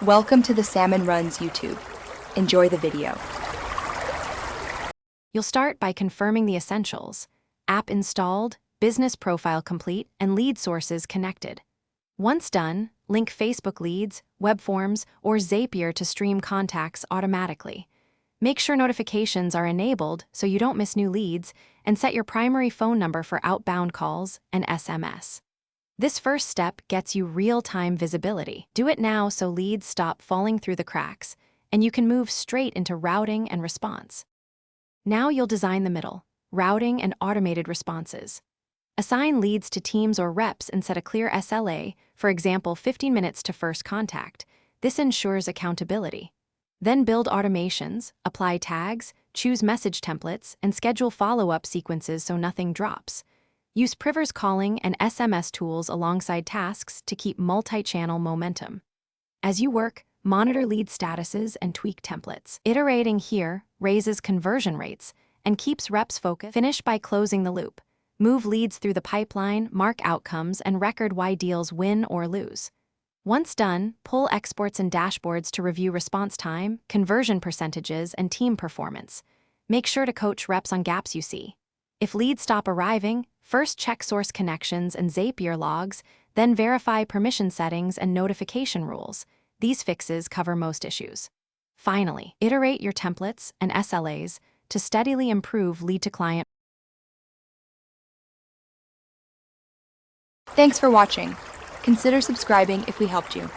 Welcome to the Salmon Runs YouTube. Enjoy the video. You'll start by confirming the essentials: app installed, business profile complete, and lead sources connected. Once done, link Facebook leads, web forms, or Zapier to stream contacts automatically. Make sure notifications are enabled so you don't miss new leads, and set your primary phone number for outbound calls and SMS. This first step gets you real-time visibility. Do it now so leads stop falling through the cracks, and you can move straight into routing and response. Now you'll design the middle, routing and automated responses. Assign leads to teams or reps and set a clear SLA, for example 15 minutes to first contact. This ensures accountability. Then build automations, apply tags, choose message templates, and schedule follow-up sequences so nothing drops. Use Privyr's calling and SMS tools alongside tasks to keep multi-channel momentum. As you work, monitor lead statuses and tweak templates. Iterating here raises conversion rates and keeps reps focused. Finish by closing the loop. Move leads through the pipeline, mark outcomes, and record why deals win or lose. Once done, pull exports and dashboards to review response time, conversion percentages, and team performance. Make sure to coach reps on gaps you see. If leads stop arriving, first check source connections and Zapier logs, then verify permission settings and notification rules. These fixes cover most issues. Finally, iterate your templates and SLAs to steadily improve lead-to-client. Thanks for watching. Consider subscribing if we helped you.